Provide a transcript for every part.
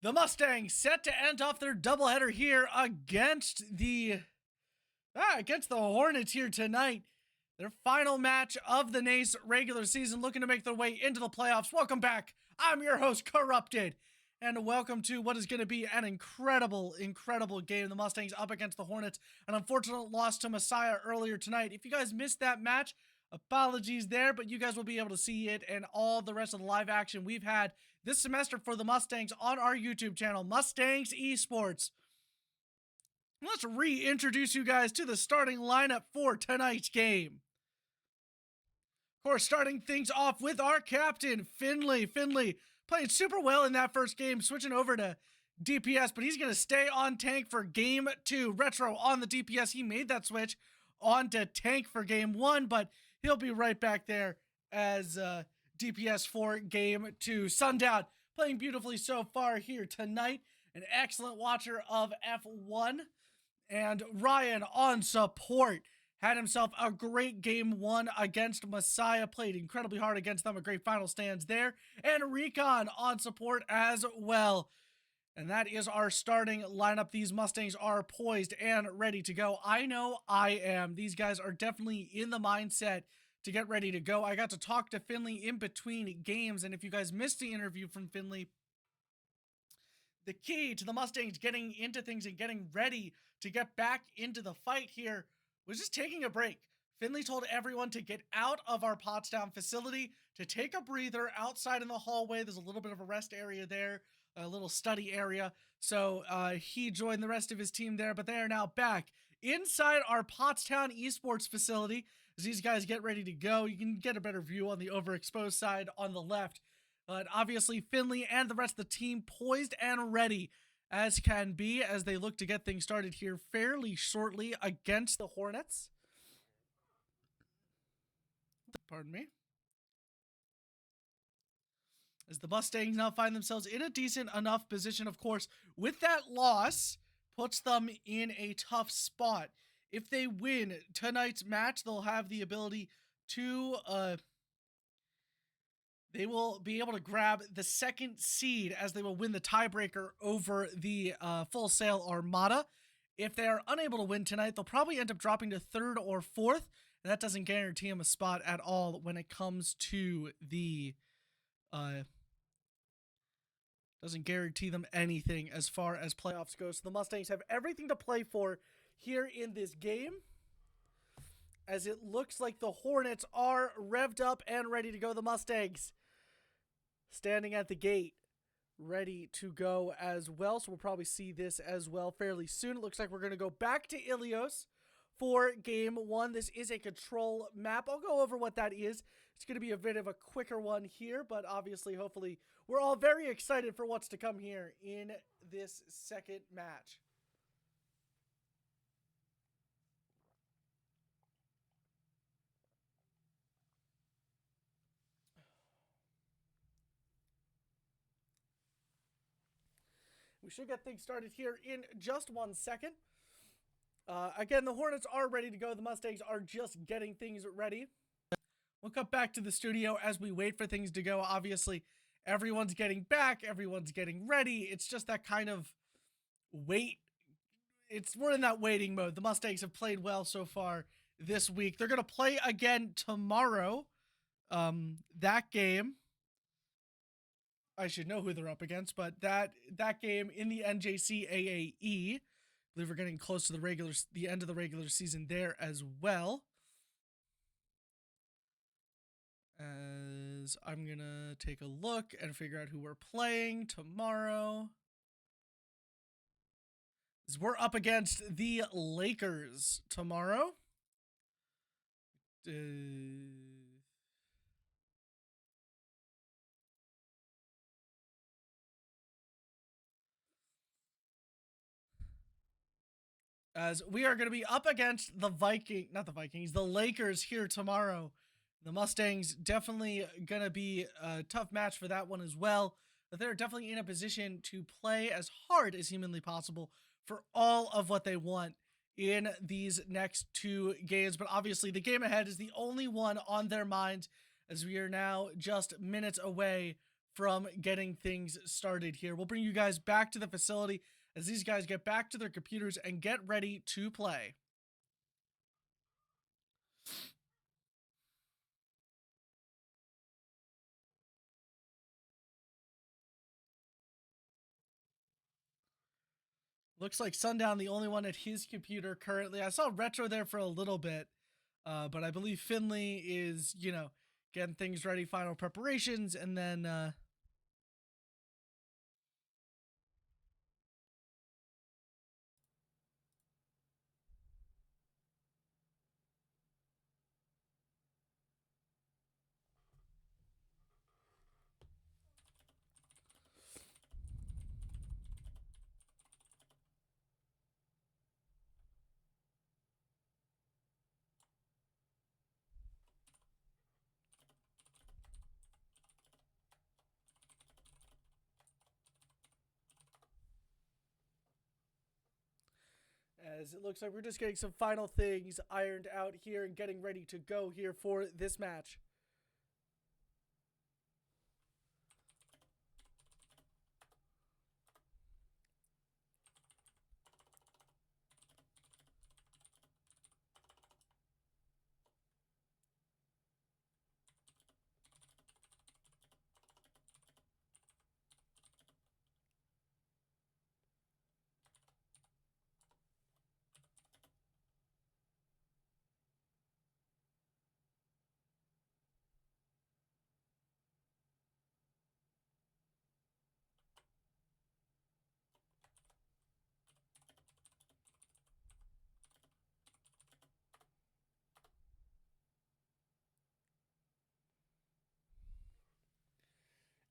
The Mustangs set to end off their doubleheader here against the Hornets here tonight. Their final match of the NACE regular season, looking to make their way into the playoffs. Welcome back. I'm your host, Corrupted, and welcome to what is going to be an incredible game. The Mustangs up against the Hornets. An unfortunate loss to Messiah earlier tonight. If you guys missed that match, apologies there, but you guys will be able to see it and all the rest of the live action we've had this semester for the Mustangs on our YouTube channel, Mustangs Esports. Let's reintroduce you guys to the starting lineup for tonight's game. Of course, starting things off with our captain, Finley. Finley playing super well in that first game, switching over to DPS, but he's going to stay on tank for game 2. Retro on the DPS. He made that switch onto tank for game 1, but he'll be right back there as DPS for game 2. Sundown playing beautifully so far here tonight. An excellent watcher of F1. And Ryan on support. Had himself a great game 1 against Messiah. Played incredibly hard against them. A great final stands there. And Recon on support as well. And that is our starting lineup. These Mustangs are poised and ready to go. I know I am. These guys are definitely in the mindset to get ready to go. I got to talk to Finley in between games. And if you guys missed the interview from Finley, the key to the Mustangs getting into things and getting ready to get back into the fight here was just taking a break. Finley told everyone to get out of our Pottstown facility, to take a breather outside in the hallway. There's a little bit of a rest area there, a little study area. So he joined the rest of his team there, but they are now back inside our Pottstown Esports facility as these guys get ready to go. You can get a better view on the overexposed side on the left. But obviously, Finley and the rest of the team poised and ready as can be as they look to get things started here fairly shortly against the Hornets. Pardon me. As the Mustangs now find themselves in a decent enough position, of course, with that loss, puts them in a tough spot. If they win tonight's match, they'll have the ability to they will be able to grab the second seed as they will win the tiebreaker over the Full Sail Armada. If they are unable to win tonight, they'll probably end up dropping to 3rd or 4th, and that doesn't guarantee them a spot at all when it comes to the doesn't guarantee them anything as far as playoffs go. So the Mustangs have everything to play for here in this game, as it looks like the Hornets are revved up and ready to go. The Mustangs standing at the gate, ready to go as well. So we'll probably see this as well fairly soon. It looks like we're going to go back to Ilios for game 1. This is a control map. I'll go over what that is. It's going to be a bit of a quicker one here, but obviously, hopefully, we're all very excited for what's to come here in this second match. We should get things started here in just 1 second. Again, the Hornets are ready to go. The Mustangs are just getting things ready. We'll cut back to the studio as we wait for things to go. Obviously, everyone's getting back. Everyone's getting ready. It's just that kind of wait. We're in that waiting mode. The Mustangs have played well so far this week. They're going to play again tomorrow. That game, I should know who they're up against, but that game in the NJC AAE, I believe we're getting close to the end of the regular season there as well. As I'm going to take a look and figure out who we're playing tomorrow. As we're up against the Lakers tomorrow. As we are going to be up against the Lakers here tomorrow. The Mustangs definitely going to be a tough match for that one as well. But they're definitely in a position to play as hard as humanly possible for all of what they want in these next 2 games. But obviously the game ahead is the only one on their minds, as we are now just minutes away from getting things started here. We'll bring you guys back to the facility as these guys get back to their computers and get ready to play. Looks like Sundown, the only one at his computer currently. I saw Retro there for a little bit, but I believe Finley is, getting things ready, final preparations, and then as it looks like we're just getting some final things ironed out here and getting ready to go here for this match.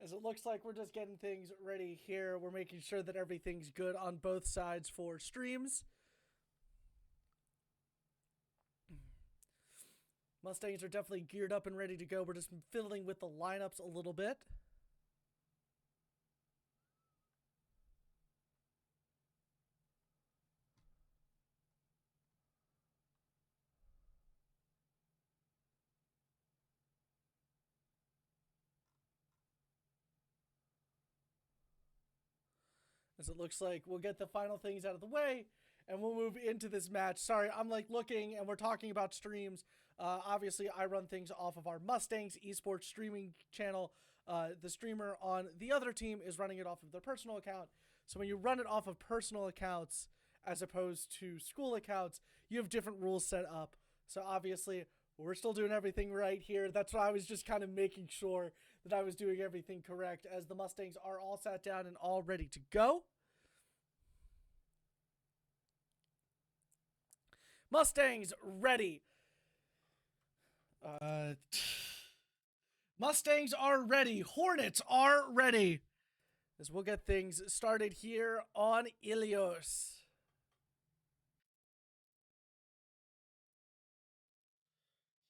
As it looks like we're just getting things ready here. We're making sure that everything's good on both sides for streams. Mustangs are definitely geared up and ready to go. We're just fiddling with the lineups a little bit. As it looks like we'll get the final things out of the way and we'll move into this match. Sorry, I'm looking and we're talking about streams. Obviously, I run things off of our Mustangs esports streaming channel. The streamer on the other team is running it off of their personal account. So when you run it off of personal accounts as opposed to school accounts, you have different rules set up. So obviously, we're still doing everything right here. That's why I was just kind of making sure that I was doing everything correct, as the Mustangs are all sat down and all ready to go. Mustangs ready. Mustangs are ready. Hornets are ready. As we'll get things started here on Ilios.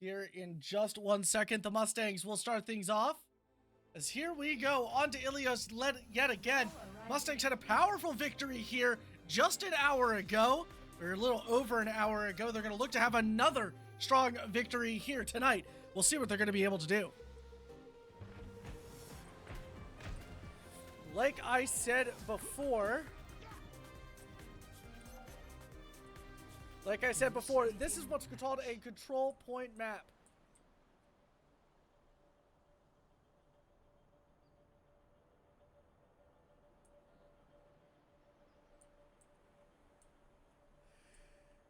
Here in just 1 second, the Mustangs will start things off. As here we go, on to Ilios yet again. Mustangs had a powerful victory here just an hour ago, or a little over an hour ago. They're going to look to have another strong victory here tonight. We'll see what they're going to be able to do. Like I said before, this is what's called a control point map.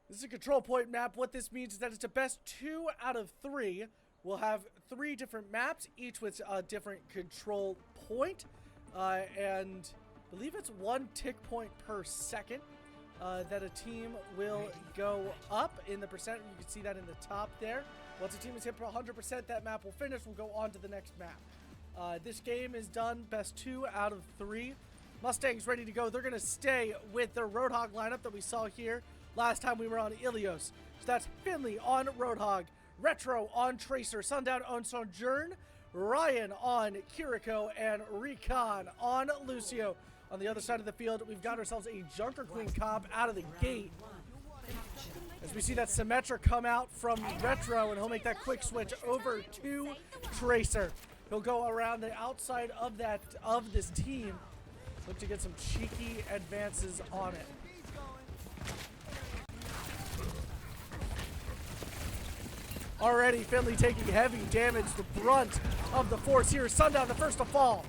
This is a control point map. What this means is that it's a best 2 out of 3. We'll have 3 different maps, each with a different control point. And I believe it's 1 tick point per second that a team will go up in the percent. You can see that in the top there. Once a team is hit for 100%, that map will finish. We'll go on to the next map. This game is done best 2 out of 3. Mustangs ready to go. They're going to stay with their Roadhog lineup that we saw here last time we were on Ilios. So that's Finley on Roadhog, Retro on Tracer, Sundown on Sojourn, Ryan on Kiriko, and Recon on Lucio. On the other side of the field, we've got ourselves a Junker Queen comp out of the gate. As we see that Symmetra come out from Retro, and he'll make that quick switch over to Tracer. He'll go around the outside of this team. Look to get some cheeky advances on it. Already Finley taking heavy damage, the brunt of the force here. Sundown the first to fall.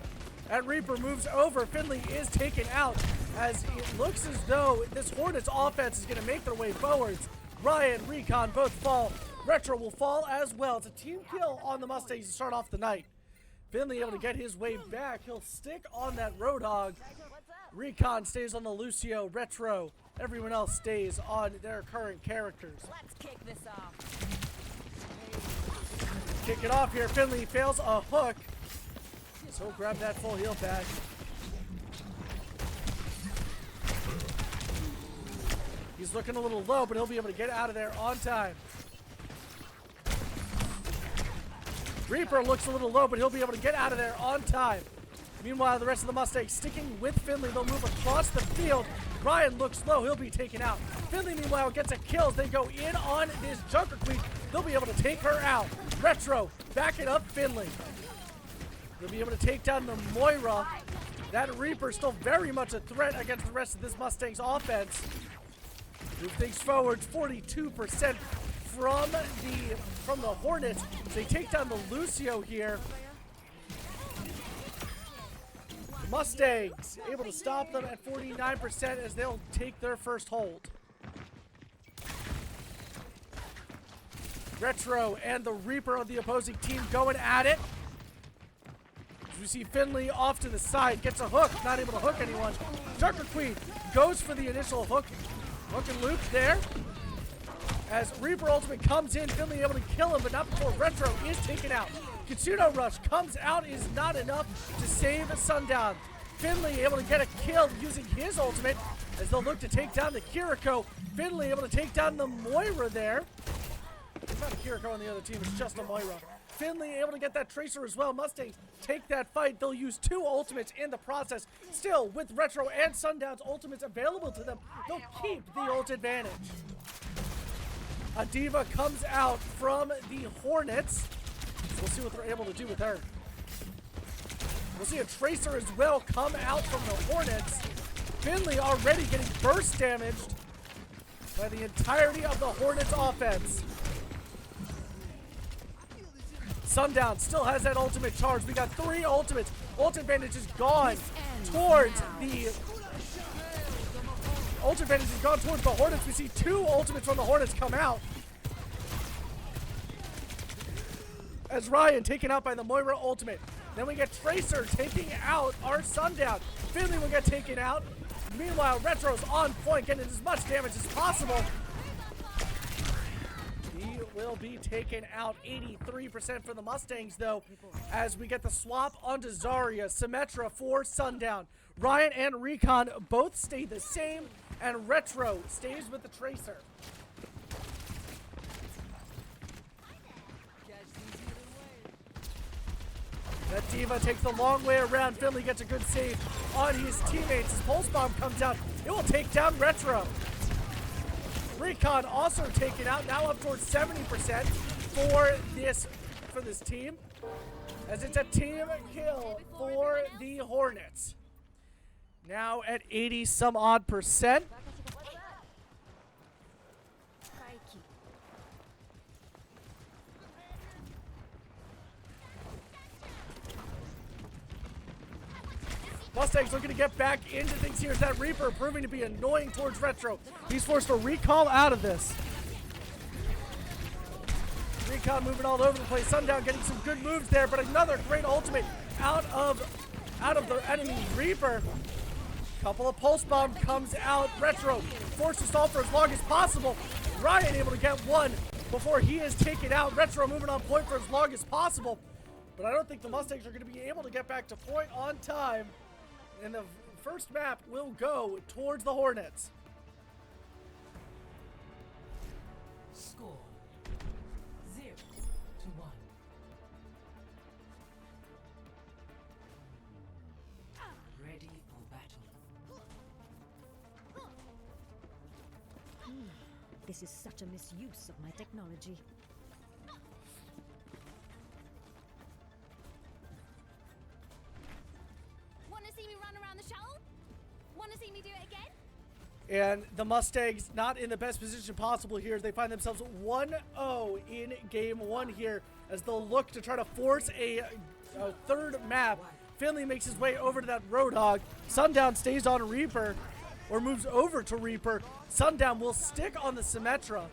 And Reaper moves over. Finley is taken out as it looks as though this Hornets offense is going to make their way forwards. Ryan, Recon both fall. Retro will fall as well. It's a team kill on the Mustangs to start off the night. Finley able to get his way back. He'll stick on that Roadhog. Recon stays on the Lucio. Retro, everyone else stays on their current characters. Let's kick this off. Kick it off here. Finley fails a hook. So grab that full heal back. He's looking a little low, but he'll be able to get out of there on time. Reaper looks a little low, but he'll be able to get out of there on time. Meanwhile, the rest of the Mustangs sticking with Finley. They'll move across the field. Ryan looks low. He'll be taken out. Finley, meanwhile, gets a kill. They go in on this Junker Queen. They'll be able to take her out. Retro backing up Finley. They'll be able to take down the Moira. That Reaper still very much a threat against the rest of this Mustangs offense. Move things forward, 42% from the Hornets. They take down the Lucio here. The Mustangs able to stop them at 49% as they'll take their first hold. Retro and the Reaper of the opposing team going at it. As we see Finley off to the side, gets a hook, not able to hook anyone. Junker Queen goes for the initial hook. Hook and loop there. As Reaper Ultimate comes in, Finley able to kill him, but not before Retro is taken out. Kitsuno Rush comes out, is not enough to save Sundown. Finley able to get a kill using his ultimate as they'll look to take down the Kiriko. Finley able to take down the Moira there. It's not a Kiriko on the other team, it's just a Moira. Finley able to get that Tracer as well. Mustangs take that fight. They'll use 2 ultimates in the process. Still, with Retro and Sundown's ultimates available to them, they'll keep the ult advantage. A Diva comes out from the Hornets. We'll see what they're able to do with her. We'll see a Tracer as well come out from the Hornets. Finley already getting burst damaged by the entirety of the Hornets offense. Sundown still has that ultimate charge. We got 3 ultimates. Ult advantage is gone towards the... Ult advantage is gone towards the Hornets. We see 2 ultimates from the Hornets come out. As Ryan taken out by the Moira ultimate. Then we get Tracer taking out our Sundown. Finley will get taken out. Meanwhile, Retro's on point, getting as much damage as possible. He will be taken out. 83% for the Mustangs, though, as we get the swap onto Zarya. Symmetra for Sundown. Ryan and Recon both stay the same, and Retro stays with the Tracer. That Diva takes the long way around. Finley gets a good save on his teammates. His Pulse Bomb comes out. It will take down Retro. Recon also taken out, now up towards 70% for this team, as it's a team kill for the Hornets. Now at 80 some odd percent. Mustangs looking to get back into things here. Is that Reaper proving to be annoying towards Retro. He's forced to recall out of this. Recon moving all over the place. Sundown getting some good moves there, but another great ultimate out of the enemy Reaper. Couple of Pulse Bomb comes out. Retro forced to stall for as long as possible. Ryan able to get one before he is taken out. Retro moving on point for as long as possible. But I don't think the Mustangs are going to be able to get back to point on time. And the first map will go towards the Hornets. Score 0-1. Ready for battle. This is such a misuse of my technology. see me do it again? And the Mustangs not in the best position possible here as they find themselves 1-0 in game one here as they'll look to try to force a third map. Finley makes his way over to that Roadhog. Sundown stays on Reaper or moves over to Reaper. Sundown will stick on the Symmetra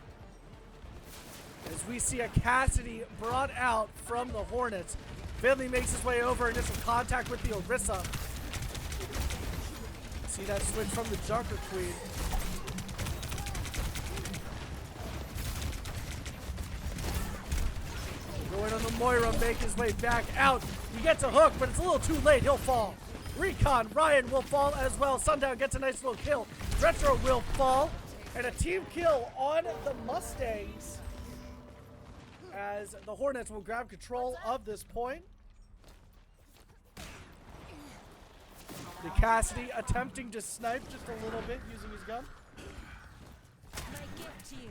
as we see a Cassidy brought out from the Hornets. Finley makes his way over, initial contact with the Orisa. See that switch from the Junker Queen. Going on the Moira, make his way back out. He gets a hook, but it's a little too late. He'll fall. Recon, Ryan will fall as well. Sundown gets a nice little kill. Retro will fall. And a team kill on the Mustangs as the Hornets will grab control of this point. The Cassidy attempting to snipe just a little bit using his gun. My gift to you.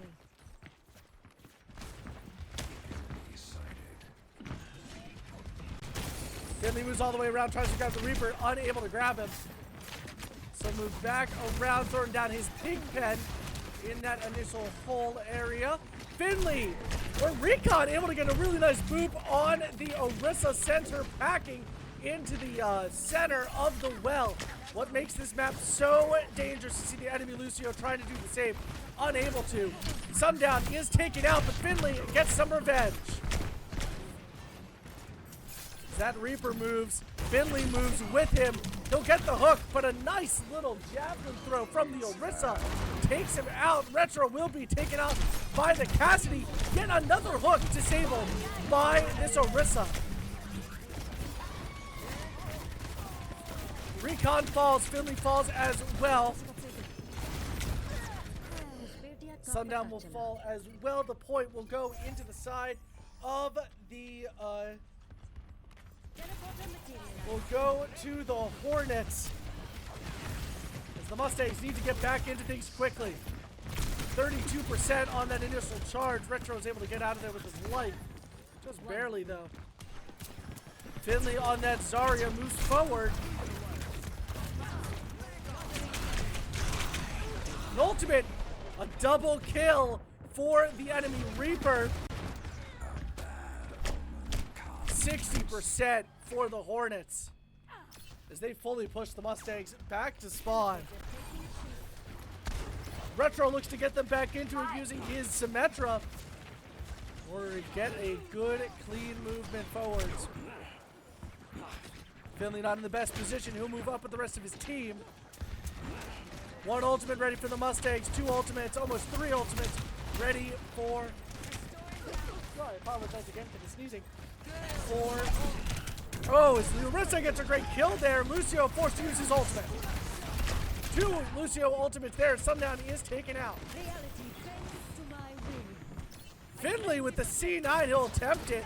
Finley moves all the way around, tries to grab the Reaper, unable to grab him. So moves back around, throwing down his pig pen in that initial hole area. Finley, or Recon, able to get a really nice boop on the Orisa center, packing into the center of the well. What makes this map so dangerous to see the enemy Lucio trying to do the same, unable to. Sundown is taken out, but Finley gets some revenge. As that Reaper moves, Finley moves with him. He'll get the hook, but a nice little javelin throw from the Orisa takes him out. Retro will be taken out by the Cassidy. Yet another hook disabled by this Orisa. Recon falls, Finley falls as well. Sundown will fall as well. The point will go into the side of the will go to the Hornets as the Mustangs need to get back into things quickly. 32% on that initial charge. Retro is able to get out of there with his life. Just barely though. Finley on that Zarya moves forward. An ultimate, a double kill for the enemy Reaper. 60% for the Hornets as they fully push the Mustangs back to spawn. Retro looks to get them back into it using his Symmetra or get a good clean movement forwards. Finley not in the best position. He'll move up with the rest of his team. One ultimate ready for the Mustangs, two ultimates, almost three ultimates ready for... Sorry, I apologize again for the sneezing. Oh, Orisa gets a great kill there. Lucio forced to use his ultimate. Two Lucio ultimates there. Sundown is taken out. Finley with the C9, he'll attempt it.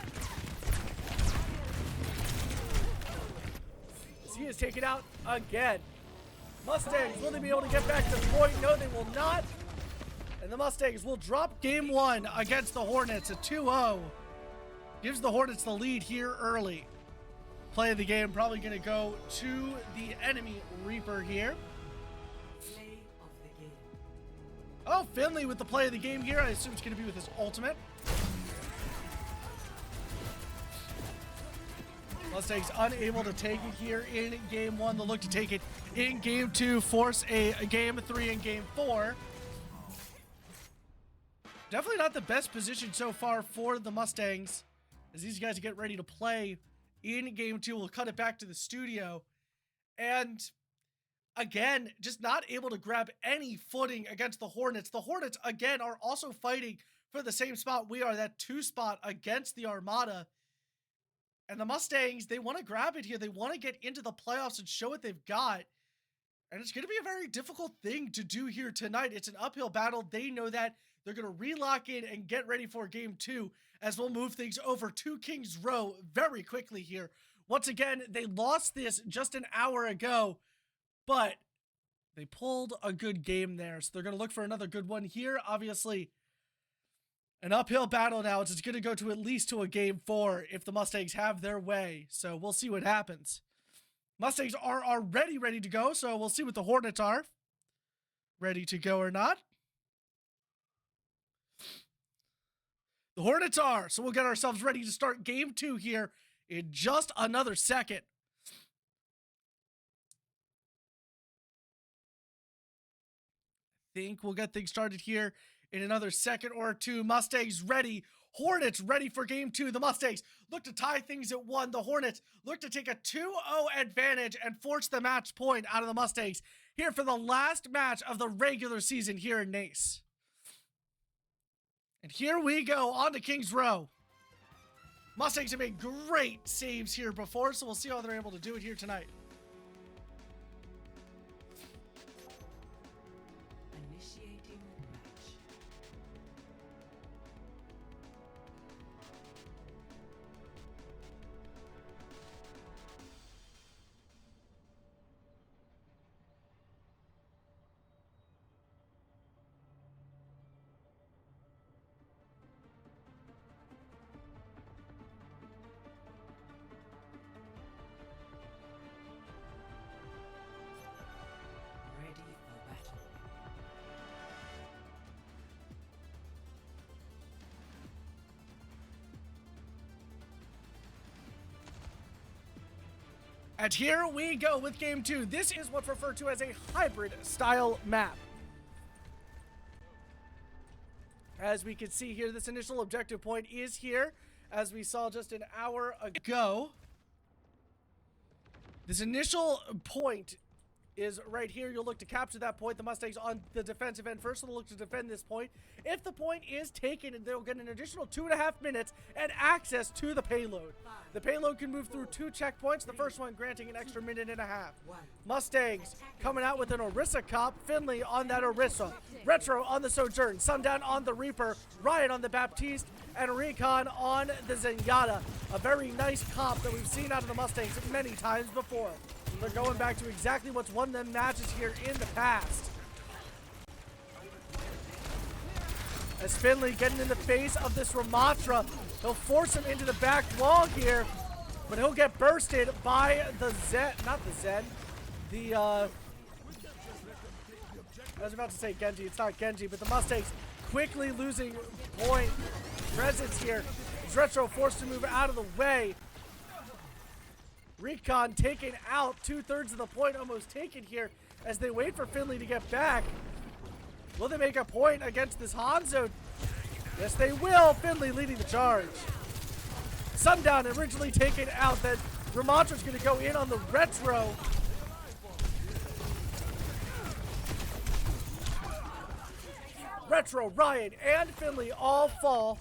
As he is taken out again. Mustangs, will they be able to get back to the point? No, they will not. And the Mustangs will drop game one against the Hornets at 2-0. Gives the Hornets the lead here early. Play of the game probably going to go to the enemy Reaper here. Play of the game. Oh, Finley with the play of the game here. I assume it's going to be with his ultimate. Mustangs unable to take it here in game one. They'll look to take it in game two, force a game three and game four. Definitely not the best position so far for the Mustangs as these guys get ready to play in game two. We'll cut it back to the studio. And again, just not able to grab any footing against the Hornets. The Hornets, again, are also fighting for the same spot we are, that 2 spot against the Armada. And the Mustangs, they want to grab it here. They want to get into the playoffs and show what they've got. And it's going to be a very difficult thing to do here tonight. It's an uphill battle. They know that. They're going to relock in and get ready for game two as we'll move things over to Kings Row very quickly here. Once again, they lost this just an hour ago, but they pulled a good game there. So they're going to look for another good one here. Obviously, an uphill battle now. It's going to go to at least to a game four if the Mustangs have their way. So we'll see what happens. Mustangs are already ready to go, so we'll see what the Hornets are. Ready to go or not. The Hornets are, so we'll get ourselves ready to start game 2 here in just another second. I think we'll get things started here in another second or two. Mustangs ready. Hornets ready for game 2. The Mustangs look to tie things at 1. The Hornets look to take a 2-0 advantage and force the match point out of the Mustangs here for the last match of the regular season here in NACE. And here we go on to King's Row. Mustangs have made great saves here before, so we'll see how they're able to do it here tonight. Initiating match. Ready for battle. And here we go with game 2. This is what's referred to as a hybrid style map. As we can see here, this initial objective point is here, as we saw just an hour ago. This initial point is right here. You'll look to capture that point. The Mustangs on the defensive end first, so they'll look to defend this point. If the point is taken, they'll get an additional 2.5 minutes and access to the payload. The payload can move through 2 checkpoints, the first one granting an extra 1.5 minutes. Mustangs coming out with an Orisa cop, Finley on that Orisa, Retro on the Sojourn, Sundown on the Reaper, Ryan on the Baptiste, and Recon on the Zenyatta. A very nice comp that we've seen out of the Mustangs many times before. They're going back to exactly what's won them matches here in the past. As Finley getting in the face of this Ramatra, he'll force him into the back wall here, but he'll get bursted by the Zen, not the Zen, the, I was about to say Genji, it's not Genji, but the Mustangs quickly losing point presence here. As Retro forced to move out of the way. Recon taken out, 2/3 of the point almost taken here as they wait for Finley to get back. Will they make a point against this Hanzo? Yes, they will. Finley leading the charge. Sundown originally taken out, then Ramatra's going to go in on the Retro. Retro, Ryan, and Finley all fall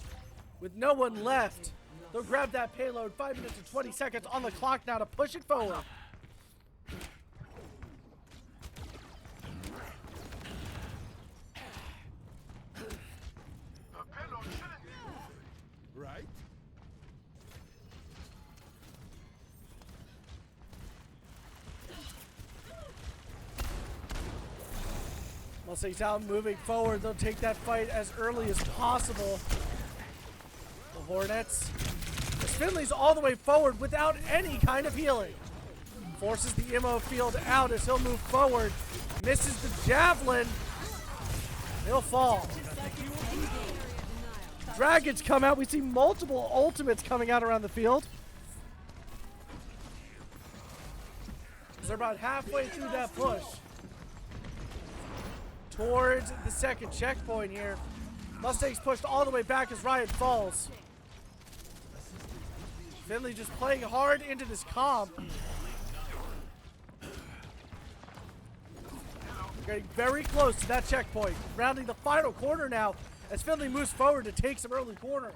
with no one left. They'll grab that payload. 5 minutes and 20 seconds on the clock now to push it forward. Right? Mustangs out moving forward. They'll take that fight as early as possible. The Hornets. As Finley's all the way forward without any kind of healing. Forces the MO field out as he'll move forward. Misses the javelin. He'll fall. Dragons come out. We see multiple ultimates coming out around the field. They're about halfway through that push towards the second checkpoint here. Mustangs pushed all the way back as Ryan falls. Finley just playing hard into this comp. Getting very close to that checkpoint. Rounding the final corner now as Finley moves forward to take some early corners.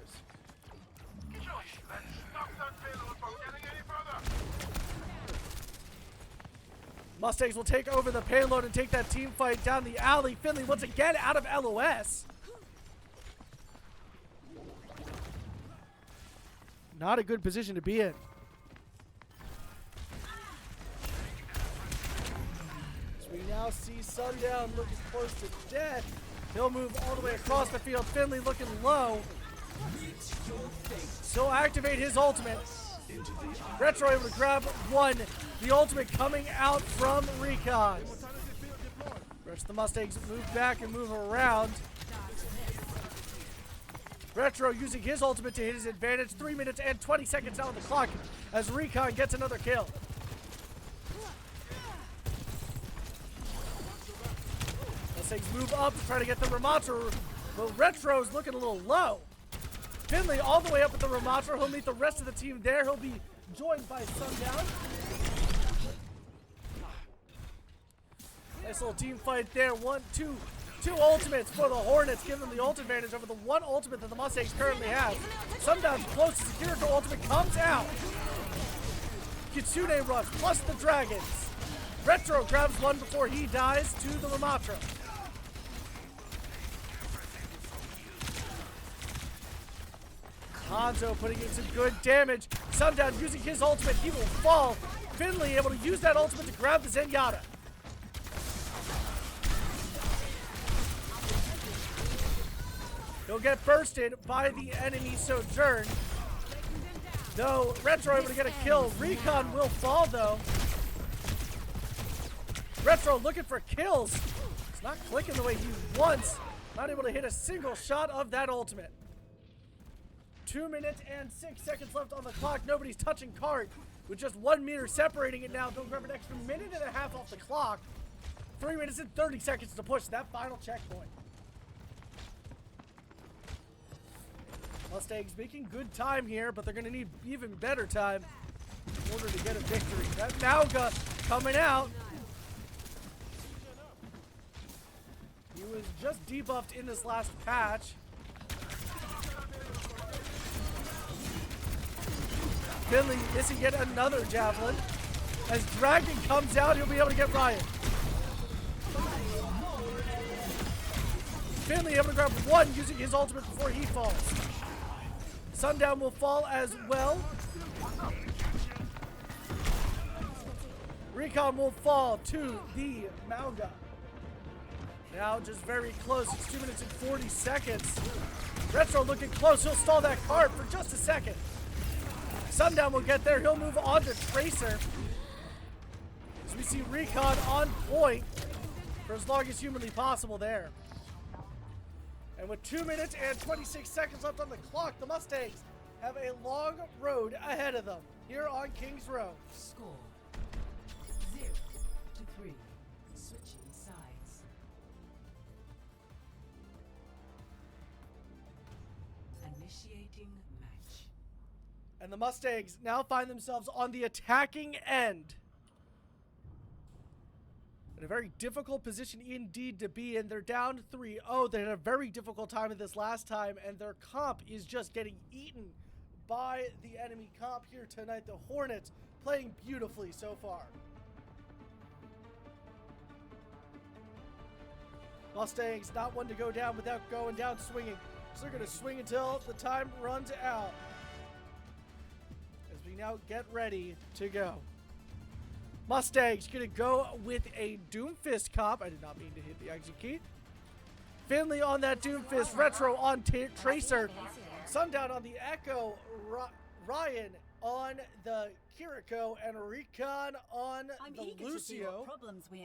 Mustangs will take over the payload and take that team fight down the alley. Finley once again out of LOS. Not a good position to be in. So we now see Sundown looking close to death. He'll move all the way across the field. Finley looking low. Still activate his ultimate. Retro able to grab one The ultimate coming out from Recon. The rest of the Mustangs move back and move around. Retro using his ultimate to hit his advantage. 3 minutes and 20 seconds out on the clock as Recon gets another kill. Mustangs move up to try to get the Ramatra, but Retro's looking a little low. Finley all the way up with the Ramatra. He'll meet the rest of the team there. He'll be joined by Sundown. Nice little team fight there. Two ultimates for the Hornets, giving them the ult advantage over the one ultimate that the Mustangs currently have. Sundown's close as the Kiriko ultimate comes out. Kitsune rush plus the dragons. Retro grabs one before he dies to the Ramatra. Hanzo putting in some good damage. Sundown using his ultimate, he will fall. Finley able to use that ultimate to grab the Zenyatta. He'll get bursted by the enemy Sojourn. Though Retro able to get a kill. Recon will fall though. Retro looking for kills. It's not clicking the way he wants. Not able to hit a single shot of that ultimate. 2 minutes and 6 seconds left on the clock. Nobody's touching card. With just 1 meter separating it now, they'll grab an extra minute and a half off the clock. 3 minutes and 30 seconds to push that final checkpoint. Mustangs making good time here, but they're going to need even better time in order to get a victory. That Mauga coming out. He was just debuffed in this last patch. Finley missing yet another javelin. As Dragon comes out, he'll be able to get Ryan. Finley able to grab one using his ultimate before he falls. Sundown will fall as well. Recon will fall to the Mauga. Now just very close. It's 2 minutes and 40 seconds. Retro looking close. He'll stall that card for just a second. Sundown will get there. He'll move on to Tracer. As we see Recon on point for as long as humanly possible there. And with 2 minutes and 26 seconds left on the clock, the Mustangs have a long road ahead of them here on Kings Row. Score 0-3. Switching sides. Initiating match. And the Mustangs now find themselves on the attacking end. In a very difficult position indeed to be in. They're down 3-0. They had a very difficult time at this last time, and their comp is just getting eaten by the enemy comp here tonight. The Hornets playing beautifully so far. Mustangs not one to go down without going down swinging. So they're going to swing until the time runs out. As we now get ready to go. Mustangs gonna go with a Doomfist comp. I did not mean to hit the exit key. Finley on that Doomfist. Retro on Tracer. Sundown on the Echo. Ryan on the Kiriko. And Recon on the Lucio.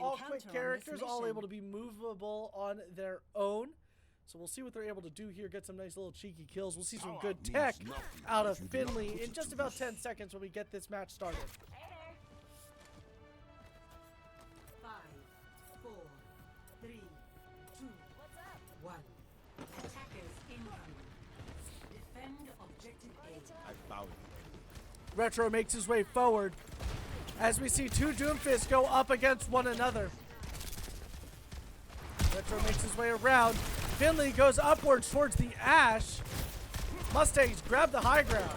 All quick characters, all able to be movable on their own. So we'll see what they're able to do here. Get some nice little cheeky kills. We'll see some good tech out of Finley in just about 10 seconds when we get this match started. 5, 4, 3, 2, 1. Attackers incoming. Defend objective A. Retro makes his way forward as we see two Doomfists go up against one another. Retro makes his way around. Finley goes upwards towards the Ash. Mustangs grab the high ground.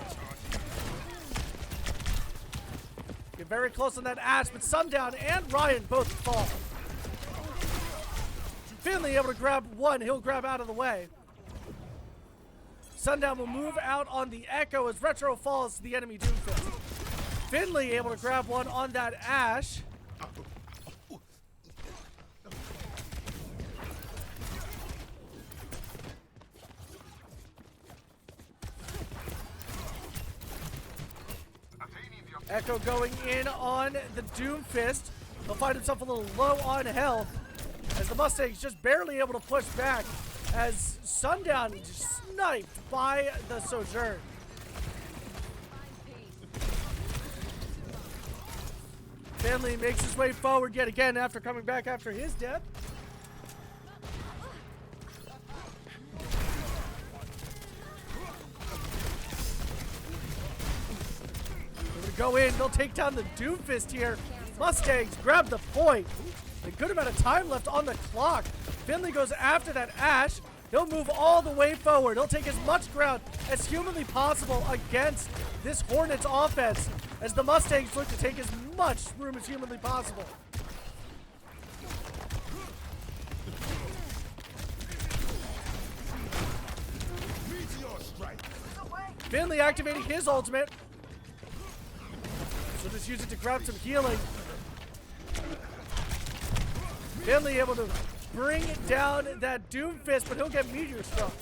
Get very close on that Ash, but Sundown and Ryan both fall. Finley able to grab one. He'll grab out of the way. Sundown will move out on the Echo as Retro falls to the enemy Doomfist. Finley able to grab one on that Ash. Echo going in on the Doomfist. He'll find himself a little low on health as the Mustangs just barely able to push back as Sundown just sniped by the Sojourn. Finley makes his way forward yet again after coming back after his death. Go in, they'll take down the Doomfist here. Mustangs grab the point. A good amount of time left on the clock. Finley goes after that Ash. He'll move all the way forward. He'll take as much ground as humanly possible against this Hornets offense as the Mustangs look to take as much room as humanly possible. Finley activating his ultimate. So just use it to grab some healing. Finley able to bring down that Doomfist, but he'll get Meteor Struck.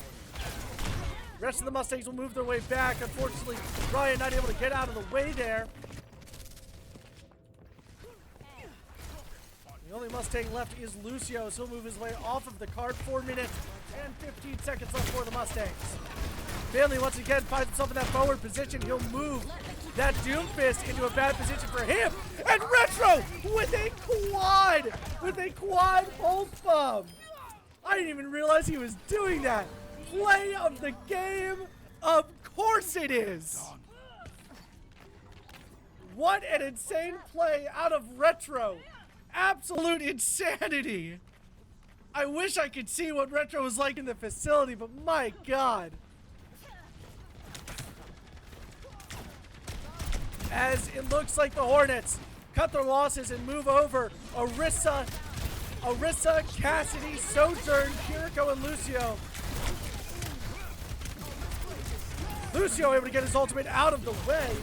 Rest of the Mustangs will move their way back. Unfortunately, Ryan not able to get out of the way there. The only Mustang left is Lucio, so he'll move his way off of the card. 4 minutes and 15 seconds left for the Mustangs. Finley once again finds himself in that forward position. He'll move that Doomfist into a bad position for him. And Retro with a quad pulse bomb. I didn't even realize he was doing that. Play of the game? Of course it is. What an insane play out of Retro. Absolute insanity. I wish I could see what Retro was like in the facility, but my God. As it looks like the Hornets cut their losses and move over Orisa, Cassidy, Sojourn, Kiriko, and Lucio. Lucio able to get his ultimate out of the way.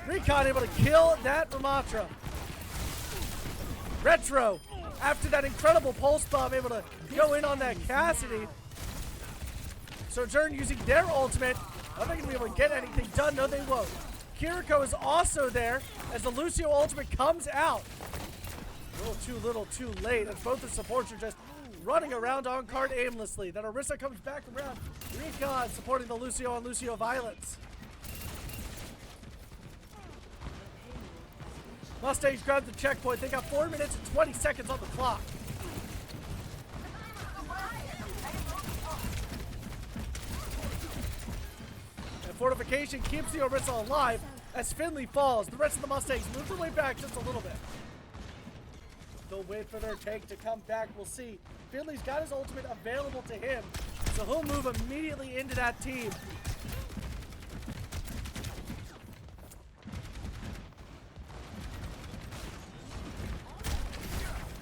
Recon able to kill that Ramatra. Retro, after that incredible pulse bomb, able to go in on that Cassidy. Sojourn using their ultimate. Are they going to be able to get anything done? No, they won't. Kiriko is also there as the Lucio ultimate comes out. A little too late as both the supports are just running around on card aimlessly. Then Orisa comes back around. Recon supporting the Lucio on Lucio violence. Mustangs grab the checkpoint. They got 4 minutes and 20 seconds on the clock. And fortification keeps the Orisa alive as Finley falls. The rest of the Mustangs move their way back just a little bit. They'll wait for their tank to come back. We'll see. Finley's got his ultimate available to him, so he'll move immediately into that team.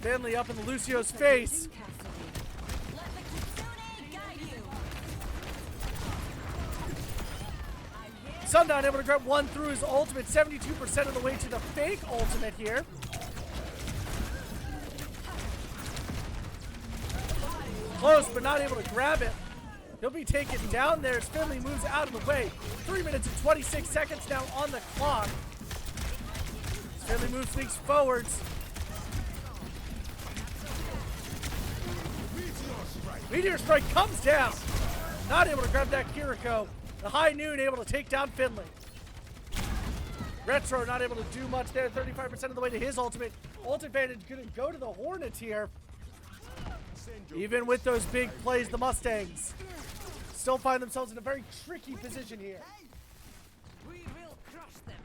Finley up in Lucio's face. Sundown able to grab one through his ultimate, 72% of the way to the fake ultimate here. Close, but not able to grab it. He'll be taken down there as Finley moves out of the way. 3 minutes and 26 seconds now on the clock. As Finley moves things forwards. Meteor Strike comes down. Not able to grab that Kiriko. The High Noon able to take down Finley. Retro not able to do much there. 35% of the way to his ultimate. Ult advantage going to go to the Hornets here. Even with those big plays, the Mustangs still find themselves in a very tricky position here. We will crush them.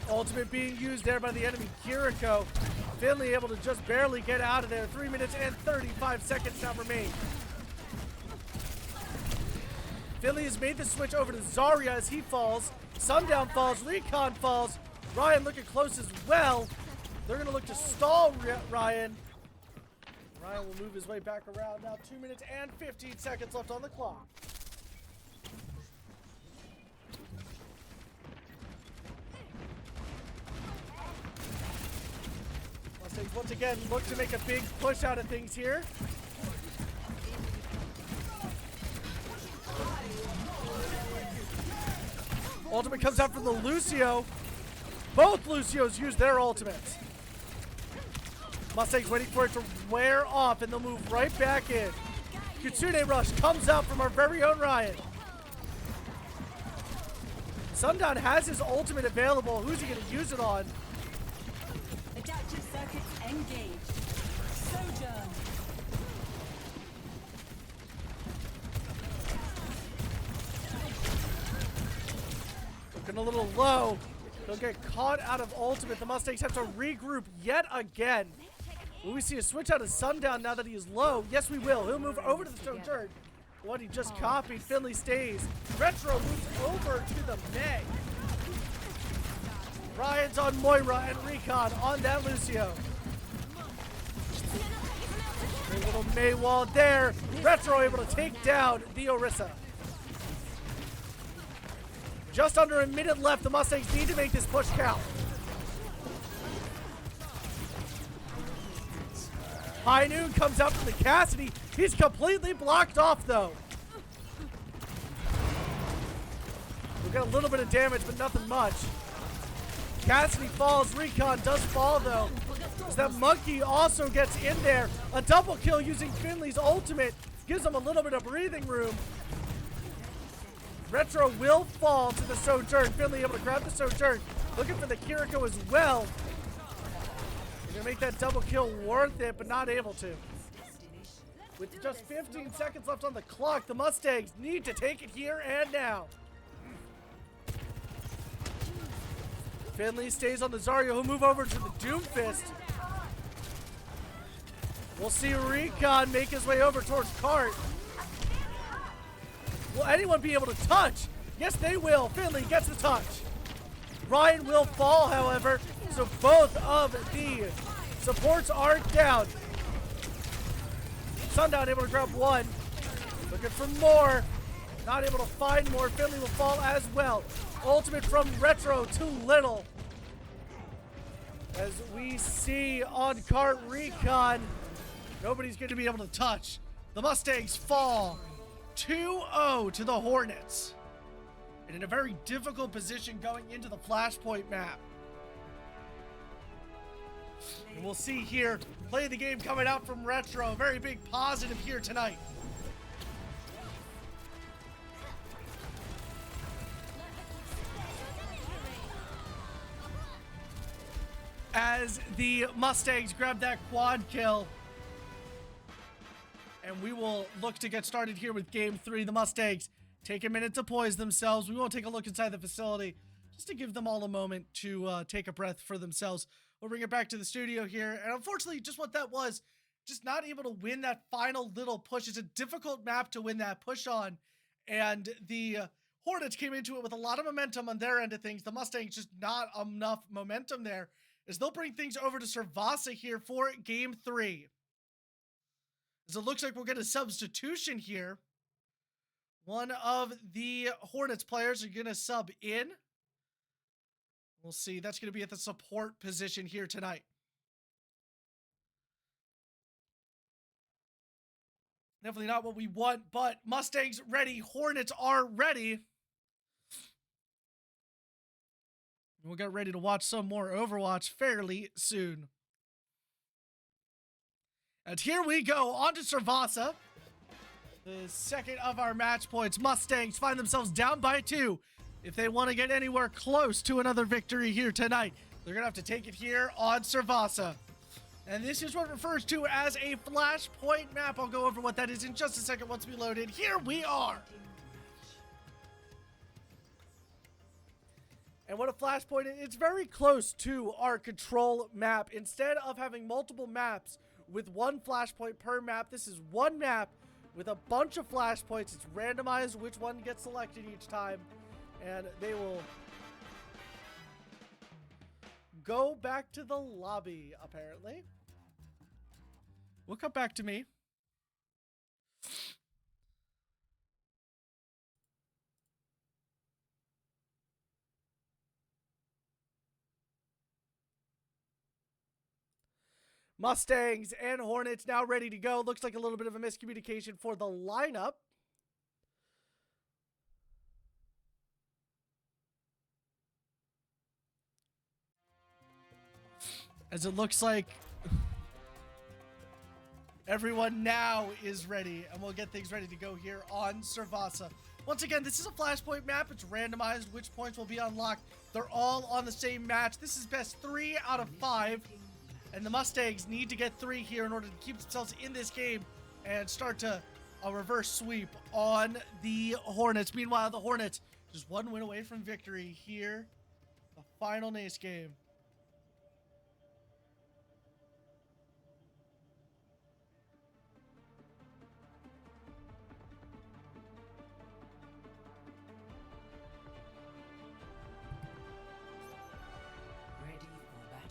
Ultimate being used there by the enemy Kiriko. Finley able to just barely get out of there. 3 minutes and 35 seconds now remain. Finley has made the switch over to Zarya as he falls. Sundown falls. Recon falls. Ryan looking close as well. They're going to look to stall Ryan. Ryan will move his way back around now. 2 minutes and 15 seconds left on the clock. once again look to make a big push out of things here. Ultimate comes out from the Lucio. Both Lucios use their ultimates. Mustangs waiting for it to wear off, and they'll move right back in. Kitsune Rush comes out from our very own Ryan. Sundown has his ultimate available. Who's he going to use it on? Adaptive circuits engaged. Sojourn. Looking a little low. They'll get caught out of ultimate. The Mustangs have to regroup yet again. Will we see a switch out of Sundown now that he is low? Yes, we will. He'll move over to the Sojourn. What he just copied. Finley stays. Retro moves over to the May. Ryan's on Moira and Recon on that Lucio. Great little May wall there. Retro able to take down the Orisa. Just under a minute left. The Mustangs need to make this push count. High Noon comes out from the Cassidy. He's completely blocked off, though. We got a little bit of damage, but nothing much. Cassidy falls. Recon does fall, though. As that Monkey also gets in there. A double kill using Finley's ultimate gives him a little bit of breathing room. Retro will fall to the Sojourn. Finley able to grab the Sojourn. Looking for the Kiriko as well. They're gonna make that double kill worth it, but not able to. With just 15 seconds left on the clock, the Mustangs need to take it here and now. Finley stays on the Zarya. He'll move over to the Doomfist. We'll see Recon make his way over towards Cart. Will anyone be able to touch? Yes, they will. Finley gets the touch. Ryan will fall, however, so both of the supports are down. Sundown able to grab one. Looking for more. Not able to find more. Finley will fall as well. Ultimate from Retro, too little. As we see on Cart Recon, nobody's going to be able to touch. The Mustangs fall 2-0 to the Hornets. And in a very difficult position going into the Flashpoint map. And we'll see here, play the game coming out from Retro. Very big positive here tonight. As the Mustangs grab that quad kill. And we will look to get started here with game 3. The Mustangs take a minute to poise themselves. We won't take a look inside the facility just to give them all a moment to take a breath for themselves. We'll bring it back to the studio here. And unfortunately, just what that was, just not able to win that final little push. It's a difficult map to win that push on. And the Hornets came into it with a lot of momentum on their end of things. The Mustangs just not enough momentum there, as they'll bring things over to Servasa here for game 3. As it looks like we'll get a substitution here. One of the Hornets players are going to sub in. We'll see. That's going to be at the support position here tonight. Definitely not what we want, but Mustangs ready. Hornets are ready. We'll get ready to watch some more Overwatch fairly soon. And here we go, on to Servasa. The second of our match points. Mustangs find themselves down by 2. If they want to get anywhere close to another victory here tonight, they're going to have to take it here on Servasa. And this is what refers to as a flashpoint map. I'll go over what that is in just a second once we load in. Here we are. And what a flashpoint is, it's very close to our control map. Instead of having multiple maps with one flashpoint per map, this is one map with a bunch of flashpoints. It's randomized which one gets selected each time. And they will go back to the lobby, apparently. We'll come back to me. Mustangs and Hornets now ready to go. Looks like a little bit of a miscommunication for the lineup. As it looks like everyone now is ready, and we'll get things ready to go here on Cervasa. Once again, this is a flashpoint map. It's randomized which points will be unlocked. They're all on the same match. This is best 3 out of 5, and the Mustangs need to get 3 here in order to keep themselves in this game and start to a reverse sweep on the Hornets. Meanwhile, the Hornets just 1 win away from victory here. The final NACE game. Ready for battle.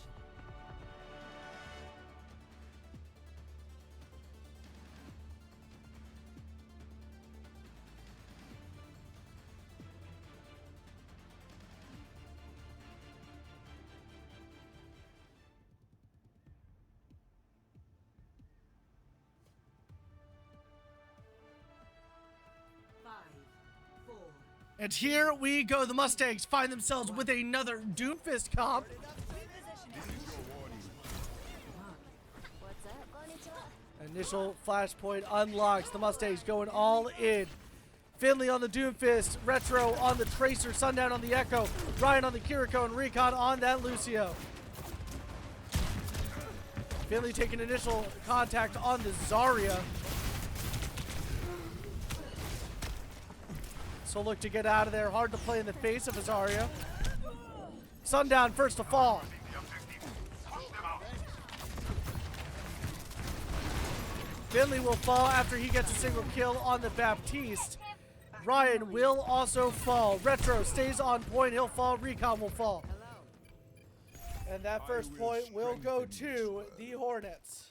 And here we go. The Mustangs find themselves with another Doomfist comp. Initial flashpoint unlocks. The Mustangs going all in. Finley on the Doomfist, Retro on the Tracer, Sundown on the Echo, Ryan on the Kiriko, and Recon on that Lucio. Finley taking initial contact on the Zarya. So look to get out of there. Hard to play in the face of Azaria. Sundown first to fall. Finley will fall after he gets a single kill on the Baptiste. Ryan will also fall. Retro stays on point. He'll fall. Recon will fall. And that first point will go to the Hornets.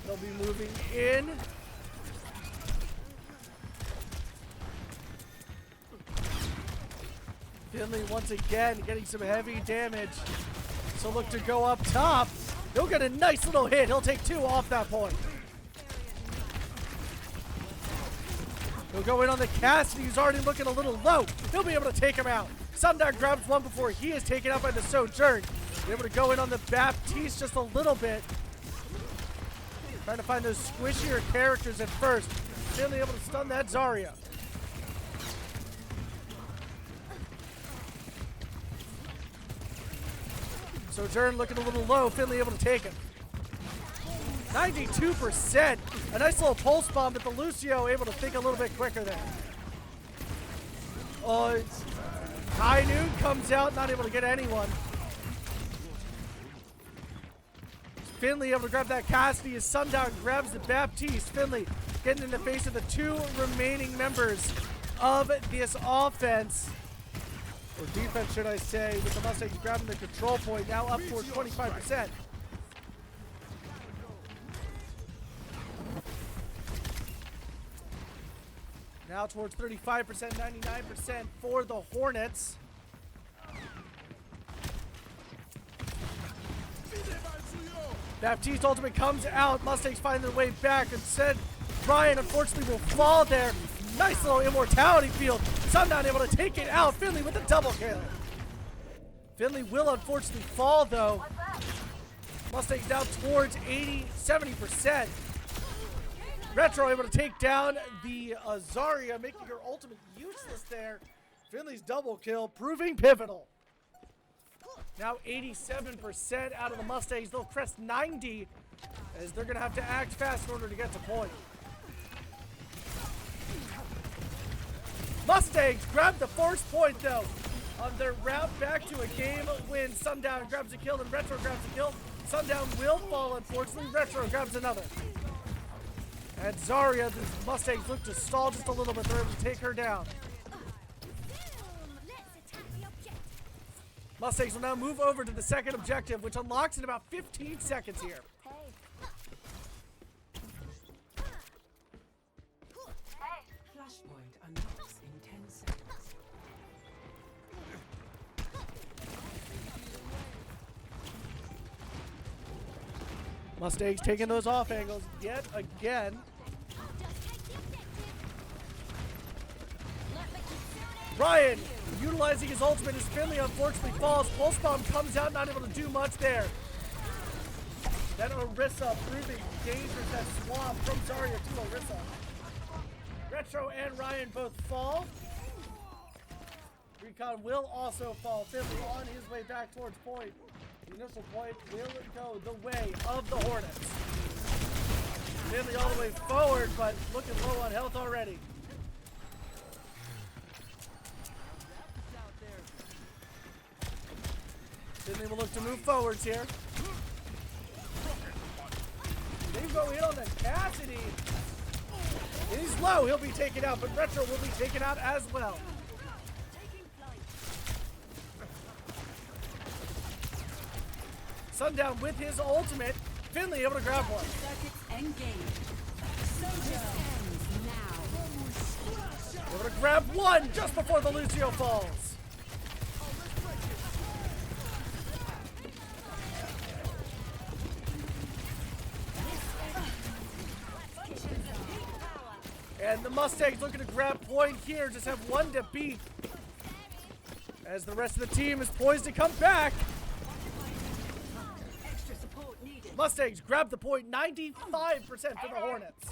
They'll be moving in. Finley once again getting some heavy damage. So look to go up top. He'll get a nice little hit. He'll take 2 off that point. He'll go in on the Cassidy, who's already looking a little low. He'll be able to take him out. Sundown grabs one before he is taken out by the Sojourn. Be able to go in on the Baptiste just a little bit. Trying to find those squishier characters at first. Finley able to stun that Zarya. Sojourn looking a little low. Finley able to take him. 92%. A nice little pulse bomb, but the Lucio able to think a little bit quicker there. Oh, High Noon comes out, not able to get anyone. Finley able to grab that Cassidy as Sundown grabs the Baptiste. Finley getting in the face of the 2 remaining members of this offense. Or defense, should I say, with the Mustangs grabbing the control point, now up towards 25%. Now towards 35%, 99% for the Hornets. Baptiste ultimate comes out. Mustangs find their way back. Instead, Ryan unfortunately will fall there. Nice little immortality field. Sundown able to take it out. Finley with a double kill. Finley will unfortunately fall though. Mustangs down towards 80, 70%. Retro able to take down the Zarya, making her ultimate useless there. Finley's double kill proving pivotal. Now 87% out of the Mustangs. They'll crest 90 as they're going to have to act fast in order to get to point. Mustangs grab the first point though on their route back to a game win. Sundown grabs a kill and Retro grabs a kill. Sundown will fall unfortunately. Retro grabs another. And Zarya, the Mustangs look to stall just a little bit. They're able to take her down. Mustangs will now move over to the second objective, which unlocks in about 15 seconds here. Flashpoint unlocks in 10 seconds. Mustangs taking those off angles yet again. Ryan utilizing his ultimate as Finley unfortunately falls. Pulse Bomb comes out, not able to do much there. Then Orisa proving dangerous at swap from Zarya to Orisa. Retro and Ryan both fall. Recon will also fall. Finley on his way back towards point. The initial point will go the way of the Hornets. Finley all the way forward, but looking low on health already. Finley will look to move forwards here. They go in on the Cassidy. He's low, he'll be taken out, but Retro will be taken out as well. Sundown with his ultimate. Finley able to grab one. Circuits engaged. Soldier ends now. Able to grab one just before the Lucio falls. And the Mustangs looking to grab point here. Just have one to beat. As the rest of the team is poised to come back. Extra support needed. Mustangs grab the point, 95% for the Hornets.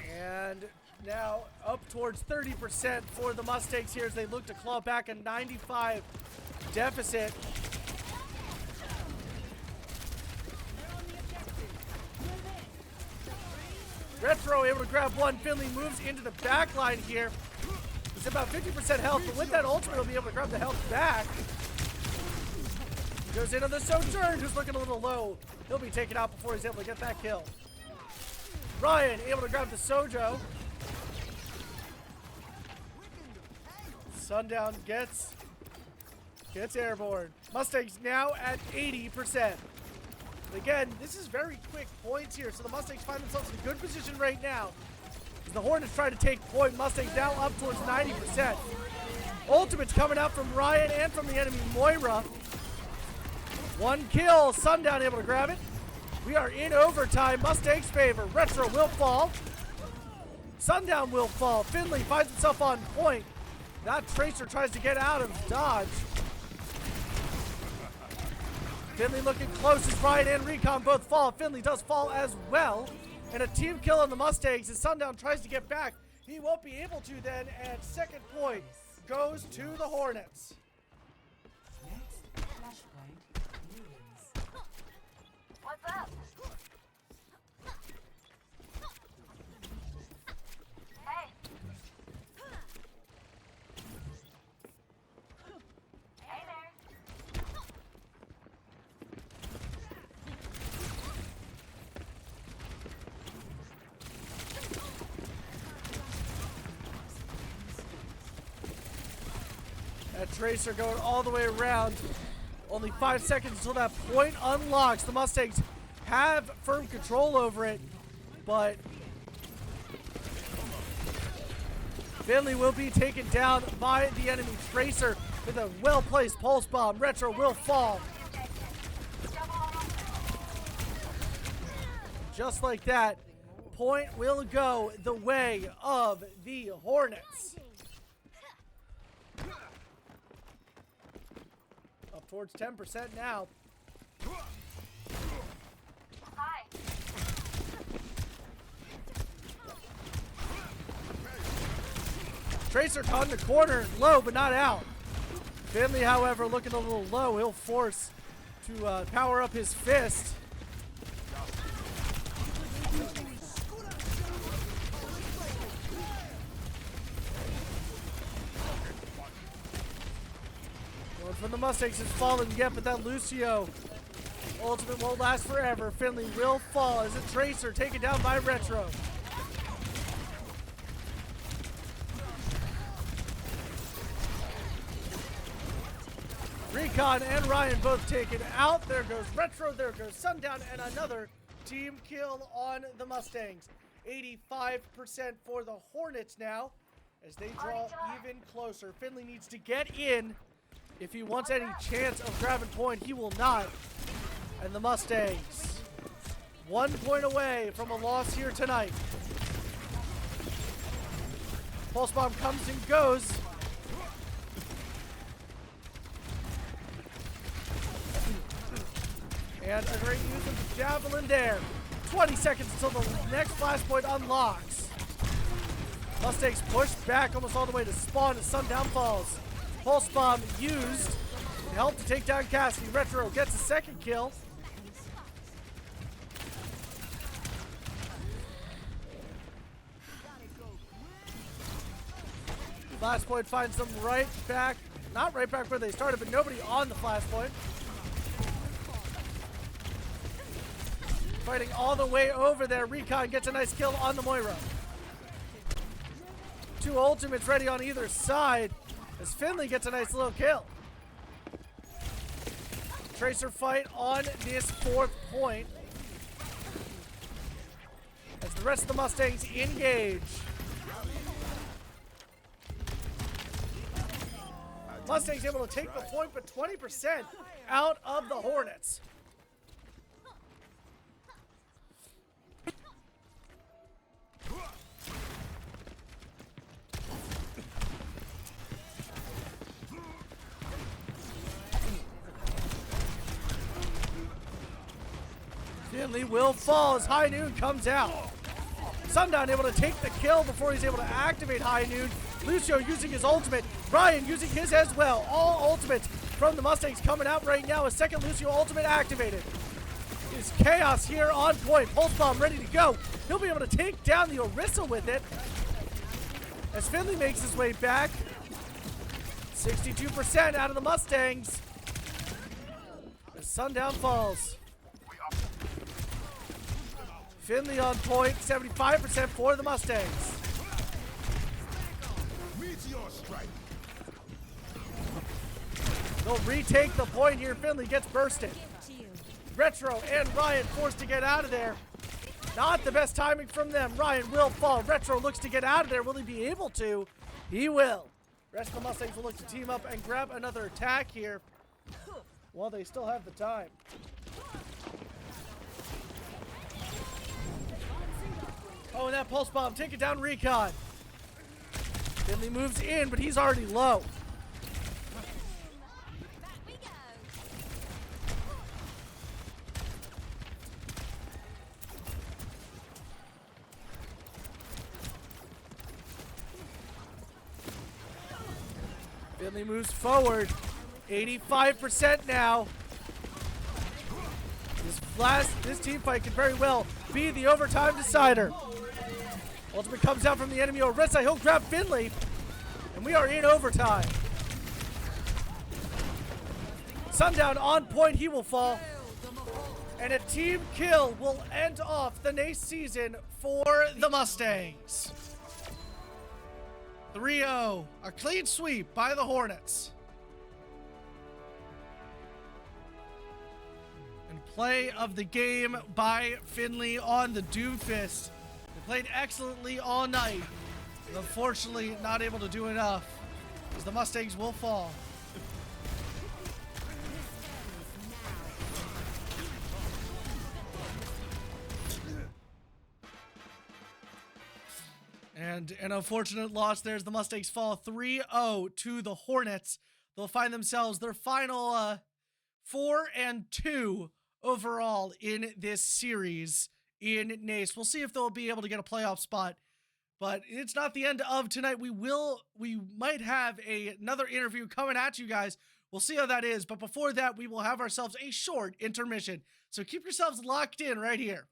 And now up towards 30% for the Mustangs here as they look to claw back a 95 deficit. Retro able to grab one. Finley moves into the back line here. He's about 50% health, but with that ultimate, he'll be able to grab the health back. Goes into the Sojourn, who's looking a little low. He'll be taken out before he's able to get that kill. Ryan able to grab the Sojo. Sundown gets airborne. Mustangs now at 80%. Again, this is very quick points here, so the Mustangs find themselves in a good position right now. As the Hornets try to take point, Mustangs now up towards 90%. Ultimates coming out from Ryan and from the enemy Moira. One kill, Sundown able to grab it. We are in overtime, Mustangs favor. Retro will fall. Sundown will fall. Finley finds himself on point. That Tracer tries to get out of dodge. Finley looking close as Ryan and Recon both fall. Finley does fall as well. And a team kill on the Mustangs as Sundown tries to get back. He won't be able to then, and second point goes to the Hornets. Next, Flashpoint ruins. What's up? Hey. Hey there. That Tracer going all the way around. Only 5 seconds until that point unlocks. The Mustangs have firm control over it, but Finley will be taken down by the enemy Tracer with a well-placed pulse bomb. Retro will fall. Just like that, point will go the way of the Hornets. Up towards 10% now. Hi. Tracer caught in the corner, low but not out. Finley, however, looking a little low. He'll force to power up his fist. One from the Mustangs has fallen yet, but that Lucio Ultimate won't last forever. Finley will fall as a Tracer taken down by Retro. Recon and Ryan both taken out. There goes Retro, there goes Sundown, and another team kill on the Mustangs. 85% for the Hornets now as they draw even closer. Finley needs to get in. If he wants any chance of grabbing point, he will not. And the Mustangs, 1 point away from a loss here tonight. Pulse bomb comes and goes. And a great use of the javelin there. 20 seconds until the next flashpoint unlocks. Mustangs push back almost all the way to spawn as Sundown falls. Pulse bomb used to help to take down Cassidy. Retro gets a second kill. Flashpoint finds them right back, not right back where they started, but nobody on the flashpoint. Fighting all the way over there. Recon gets a nice kill on the Moira. 2 ultimates ready on either side as Finley gets a nice little kill. Tracer fight on this 4th point as the rest of the Mustangs engage. Mustangs able to take the point, but 20% out of the Hornets. Finley will fall as High Noon comes out. Sundown able to take the kill before he's able to activate High Noon. Lucio using his ultimate. Ryan using his as well. All ultimates from the Mustangs coming out right now. A second Lucio ultimate activated. Is Chaos here on point. Pulse bomb ready to go. He'll be able to take down the Orisa with it. As Finley makes his way back. 62% out of the Mustangs. As Sundown falls. Finley on point, 75% for the Mustangs. They'll retake the point here. Finley gets bursted. Retro and Ryan forced to get out of there. Not the best timing from them. Ryan will fall. Retro looks to get out of there. Will he be able to? He will. Rest of the Mustangs will look to team up and grab another attack here while they still have the time. Oh, and that pulse bomb, take it down Recon. Finley moves in, but he's already low. Finley moves forward. 85% now. This team fight can very well be the overtime decider. Ultimate comes out from the enemy Orisa. He'll grab Finley. And we are in overtime. Sundown on point. He will fall. And a team kill will end off the NACE season for the Mustangs. 3-0. A clean sweep by the Hornets. And play of the game by Finley on the Doomfist. They played excellently all night. But unfortunately, not able to do enough as the Mustangs will fall. And an unfortunate loss there as the Mustangs fall 3-0 to the Hornets. They'll find themselves their final 4-2 overall in this series in NACE. We'll see if they'll be able to get a playoff spot, but it's not the end of tonight. We might have another interview coming at you guys. We'll see how that is, but before that, we will have ourselves a short intermission. So keep yourselves locked in right here.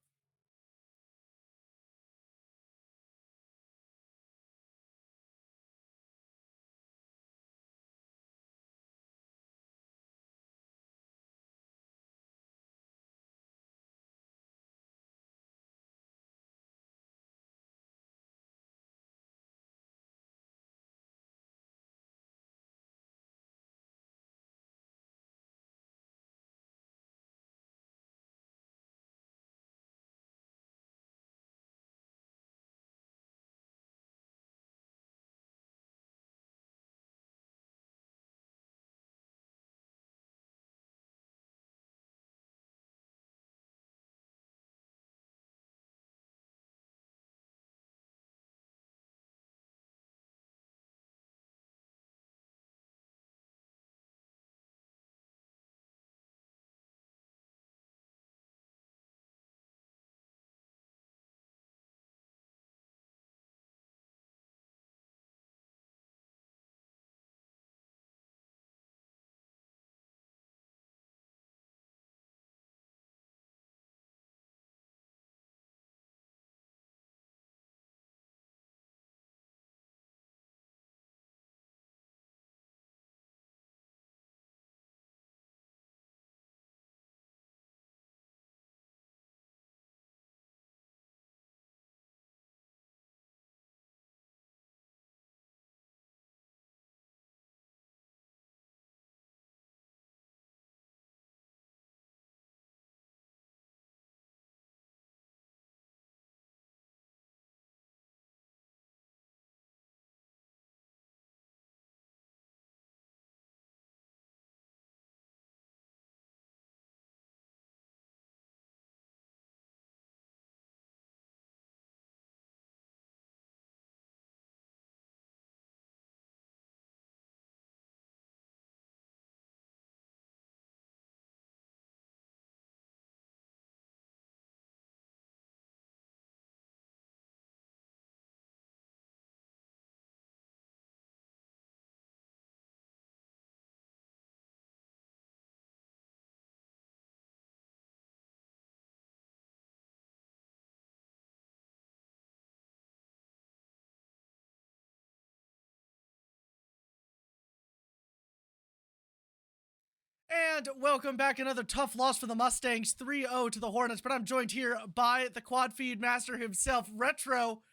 And welcome back. Another tough loss for the Mustangs, 3-0 to the Hornets. But I'm joined here by the quad feed master himself, Retro.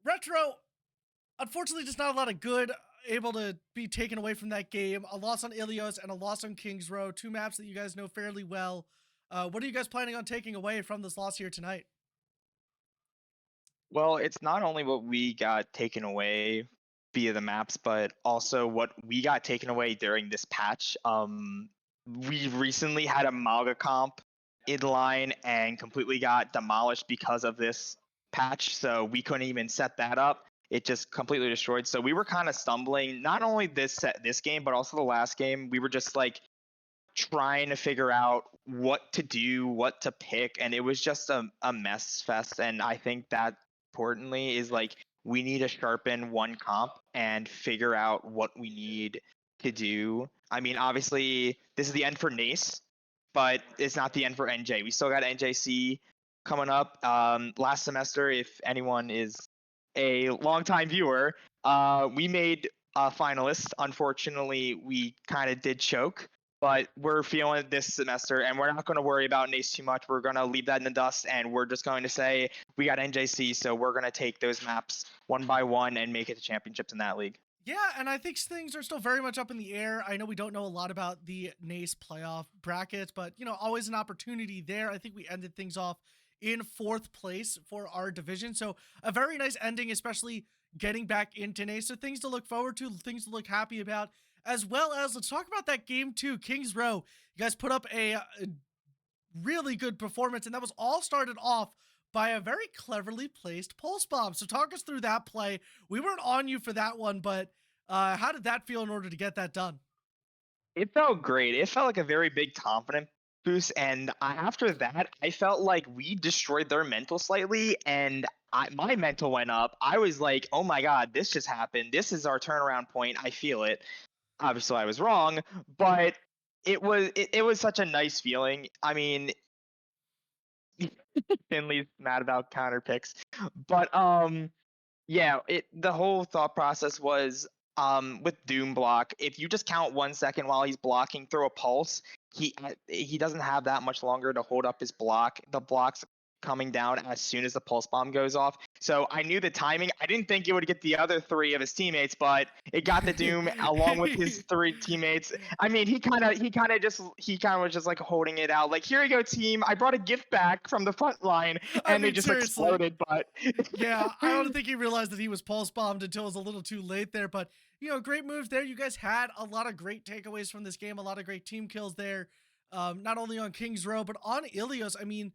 Retro, unfortunately, just not a lot of good able to be taken away from that game. A loss on Ilios and a loss on Kings Row, two maps that you guys know fairly well. What are you guys planning on taking away from this loss here tonight? Well, it's not only what we got taken away via the maps, but also what we got taken away during this patch. We recently had a Malga comp inline and completely got demolished because of this patch, so we couldn't even set that up. It just completely destroyed. So we were kind of stumbling, not only this game, but also the last game. We were just like trying to figure out what to do, what to pick, and it was just a mess fest. And I think that importantly is like we need to sharpen one comp and figure out what we need to do. I mean, obviously this is the end for NACE, but it's not the end for NJ. We still got NJC coming up. Last semester, if anyone is a longtime viewer, we made finalists. Unfortunately, we kind of did choke, but we're feeling it this semester, and we're not going to worry about NACE too much. We're going to leave that in the dust, and we're just going to say we got NJC, so we're going to take those maps one by one and make it to championships in that league. Yeah, and I think things are still very much up in the air. I know we don't know a lot about the NACE playoff brackets, but, always an opportunity there. I think we ended things off in 4th place for our division. So a very nice ending, especially getting back into NACE. So things to look forward to, things to look happy about, as well as let's talk about that game 2, Kings Row. You guys put up a really good performance, and that was all started off by a very cleverly placed pulse bomb. So talk us through that play. We weren't on you for that one, but how did that feel in order to get that done? It felt great. It felt like a very big confidence boost, and after that, I felt like we destroyed their mental slightly, and my mental went up. I was like, oh my god, this just happened. This is our turnaround point. I feel it. Obviously, I was wrong, but it was such a nice feeling. I mean, Finley's mad about counter picks, but yeah, the whole thought process was with Doom block. If you just count 1 second while he's blocking, throw a pulse. He doesn't have that much longer to hold up his block. The block's coming down as soon as the pulse bomb goes off. So I knew the timing. I didn't think it would get the other 3 of his teammates, but it got the Doom along with his 3 teammates. I mean, he kind of was just like holding it out, like, here you go, team. I brought a gift back from the front line, and they just seriously. exploded. But yeah, I don't think he realized that he was pulse bombed until it was a little too late there. But great move there. You guys had a lot of great takeaways from this game, a lot of great team kills there. Not only on Kings Row, but on Ilios. I mean,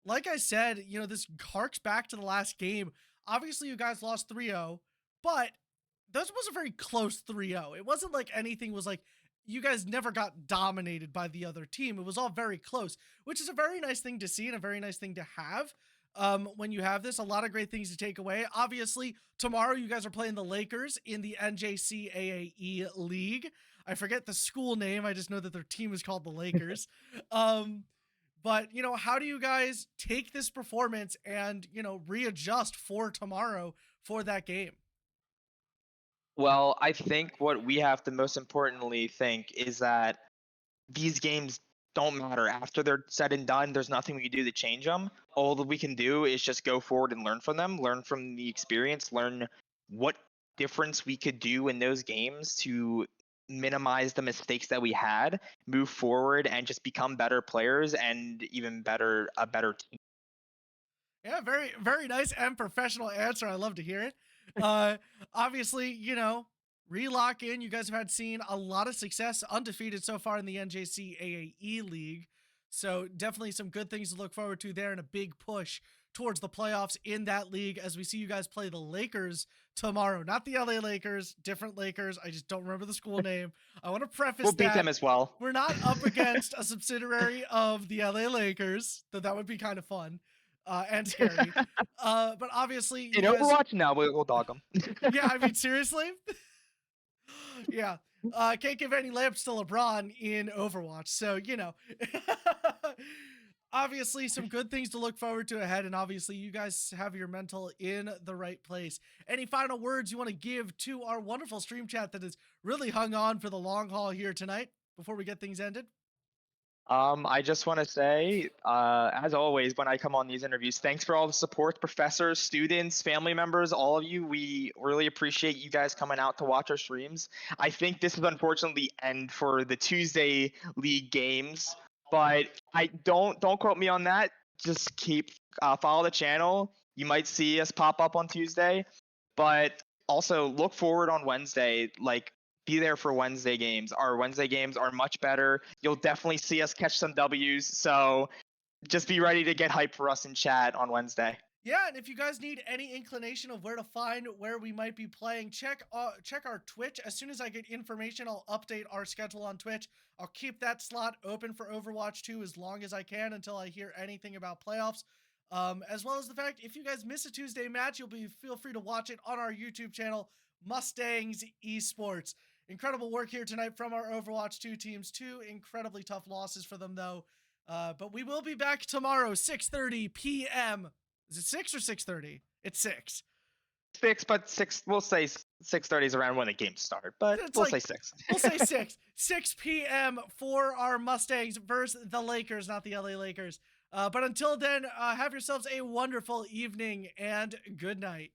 like I said, this harks back to the last game. Obviously, you guys lost 3-0, but this was a very close 3-0. It wasn't like anything was like, you guys never got dominated by the other team. It was all very close, which is a very nice thing to see and a very nice thing to have. When you have this, a lot of great things to take away. Obviously, tomorrow you guys are playing the Lakers in the NJC AAE League. I forget the school name. I just know that their team is called the Lakers. But, how do you guys take this performance and, readjust for tomorrow for that game? Well, I think what we have to most importantly think is that these games don't matter. After they're said and done, there's nothing we can do to change them. All that we can do is just go forward and learn from them, learn from the experience, learn what difference we could do in those games to minimize the mistakes that we had, move forward, and just become better players and even a better team. Yeah, very, very nice and professional answer. I love to hear it. Obviously, relock in. You guys have seen a lot of success, undefeated so far in the NJC AAE League. So definitely some good things to look forward to there and a big push towards the playoffs in that league as we see you guys play the Lakers tomorrow. Not the LA Lakers, different Lakers. I just don't remember the school name. I want to preface We'll beat them as well. We're not up against a subsidiary of the LA Lakers, though that would be kind of fun. And scary. But obviously, In Overwatch, no, we'll dog them. Yeah, I mean, seriously? Yeah. Can't give any lamps to LeBron in Overwatch. So, obviously some good things to look forward to ahead. And obviously you guys have your mental in the right place. Any final words you want to give to our wonderful stream chat that has really hung on for the long haul here tonight before we get things ended? I just want to say, as always, when I come on these interviews, thanks for all the support, professors, students, family members, all of you. We really appreciate you guys coming out to watch our streams. I think this is unfortunately the end for the Tuesday league games, but I don't quote me on that. Just keep follow the channel. You might see us pop up on Tuesday, but also look forward on Wednesday. Like, be there for Wednesday games. Our Wednesday games are much better. You'll definitely see us catch some W's. So just be ready to get hyped for us in chat on Wednesday. Yeah, and if you guys need any inclination of where to find where we might be playing, check our Twitch. As soon as I get information, I'll update our schedule on Twitch. I'll keep that slot open for Overwatch 2 as long as I can until I hear anything about playoffs. As well as the fact, if you guys miss a Tuesday match, feel free to watch it on our YouTube channel, Mustangs Esports. Incredible work here tonight from our Overwatch 2 teams. 2 incredibly tough losses for them, though. But we will be back tomorrow, 6:30 p.m. Is it 6 or 6:30? It's 6. 6, but 6. We'll say 6:30 is around when the games start, but It's we'll like- say 6. We'll say 6. 6 p.m. for our Mustangs versus the Lakers, not the LA Lakers. But until then, have yourselves a wonderful evening and good night.